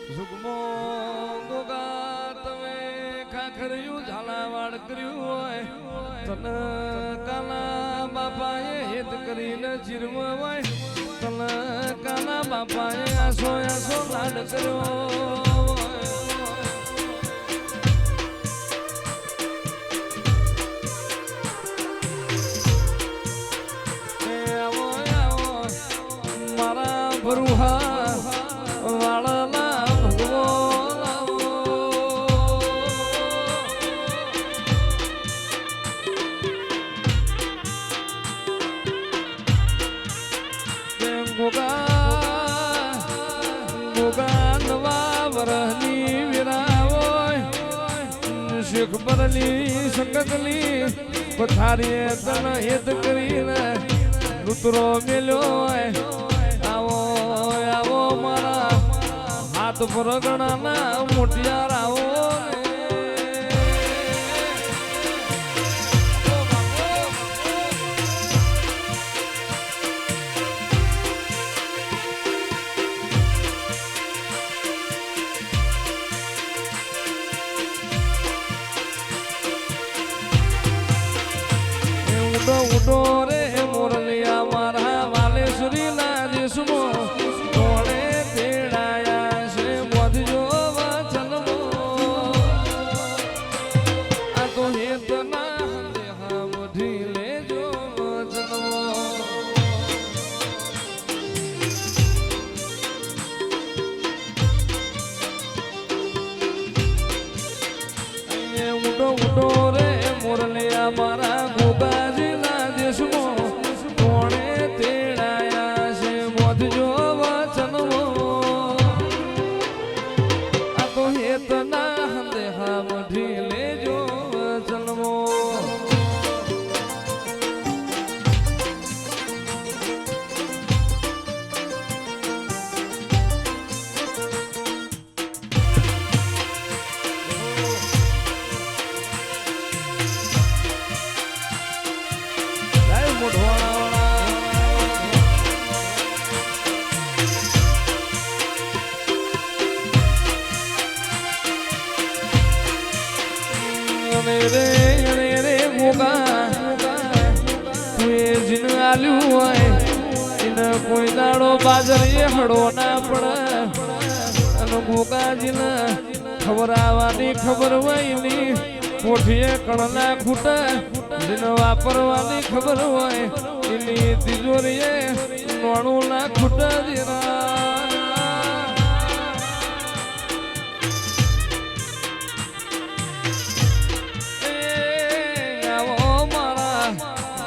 સુગમો ગોગા તમે ખાખર્યું ઝાલાવાડ કર્યું હોય તન કાના બાપાએ હેત કરીને જીરવાય તન કાના બાપાએ આસો આસો લાડ કર્યો મારા ભરુહા વાળાના ભગવો ગોગા નવા વરહની વિરાવો શેખ બરલી સંગતલી પથારીએ તન હેત કરીને લુતરો મેલ્યો આવો આવો મારા હાથ પરગણાના મોટિયાર આવો ઉડો ઉડો રે મોરલિયા મારા વાલેશ્વરી ના દેશમો કોણે તેડાયા છે બધજો વચનમો આ તો હેત ના દેહા મઢી લેજો વચનમો ઉડો ઉડો રે મોરલિયા મારા ગોગાજી કોણે તેડાયા છે મોધજો વચનમો આ તો હેત ના દેહા મઢી લેજો વચનમો રે ગોગા જીન આલ્યું હોય એને કોઈ દાડો બાજરીએ હડો ના પડે અને ગોગાજીને ખબરાવાની ખબર હોય ની કોઠીએ કણના ખૂટે જેને વાપરવાની ખબર હોય એની તિજોરીએ નોણું ના ખૂટે જીરા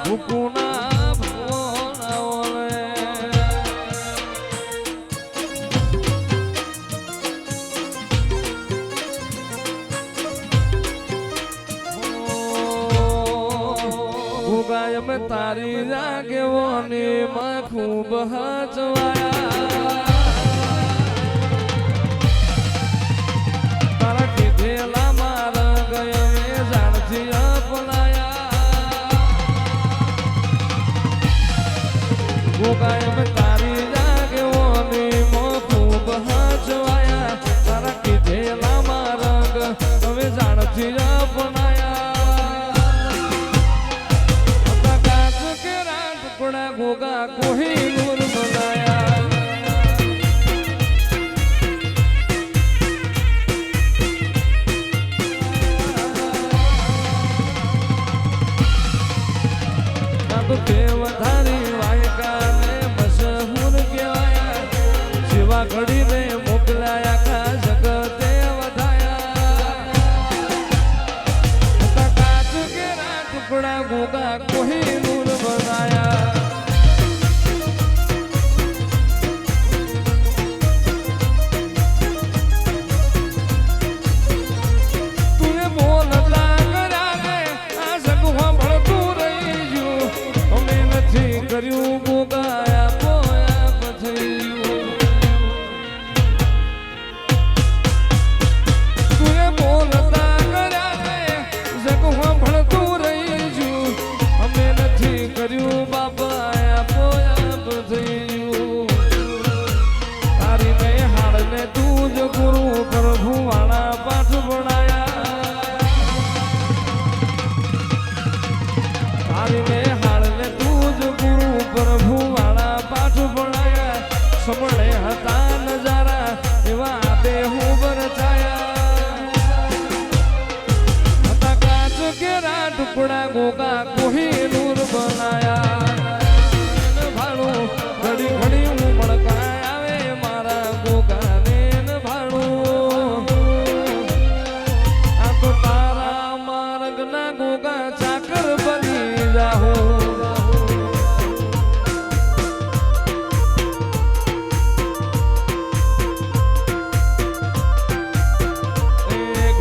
ભૂકુના ભગવાન ભૂગાય મેં તારી જાગેવાની માં ખૂબ હચવાયા તારા કીધેલા મારા ગયા મેં જાણથી અપનાયા ગોગાય મેં તારી જાગેવાની માં ખૂબ હચવાયા તારા કીધેલા મારા હવે જાણથી અપનાયા કાચ કે રાજપુરા ગોગા કોહી નૂર બનાયા તે વધારી વાયકાને મશહૂર કહેવાયા સેવા ઘડીને મોકલાયા ખા જગતે વધાયા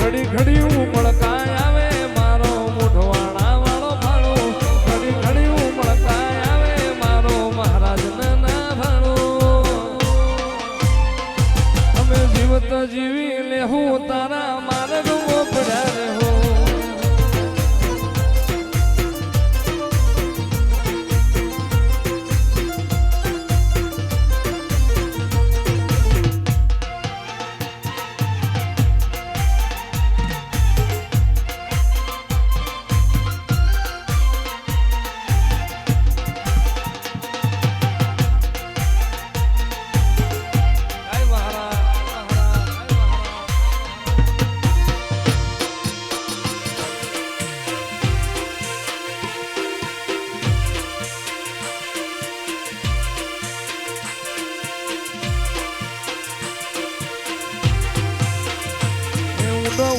ઘડી ઘડી ઉમળકાય આવે મારો મોઢવાણા વાળો ભાણો ઘડી ઘડી ઉમળકાય આવે મારો મહારાજ ના ભાણો અમે જીવત જીવી લેહું તારા માર્ગ પડ્યા રહેવું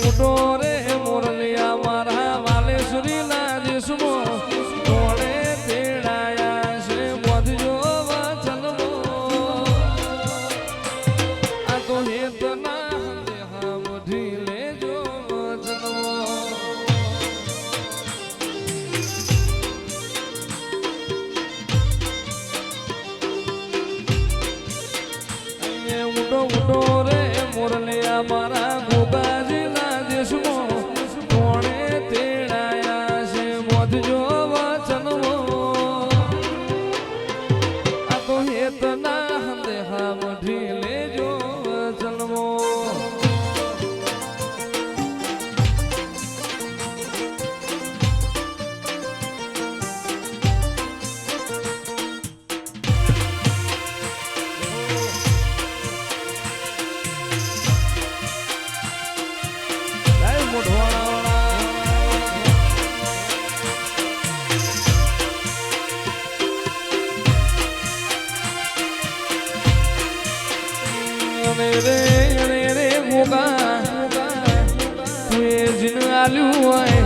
ઉડો રે મોરલિયા મારા વાલેશ્વરી ના દેશમાં કોણે તેડાયા છે બધજો વચનમો આ તો હેતના દેહા વધી લેજો વચનમો ઉડો ઉડો રે મોરલિયા મારા ગોગાજી કોણે તેડાયા છે મોધજો વચનમો આ તો હેતના દેહા મઢી લેજો વચનમો રે મોગા જીન આલ્યું હોય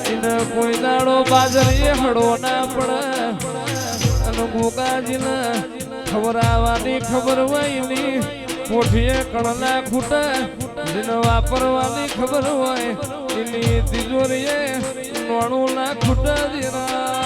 એને કોઈ દાડો બાજરી હડો ના પડે અને મોગાજીને ખબરાવાની ખબર હોય ની કોઠીએ કણના ખૂટે જેને વાપરવાની ખબર હોય એની તિજોરીએ નોણું ના ખૂટે જીરા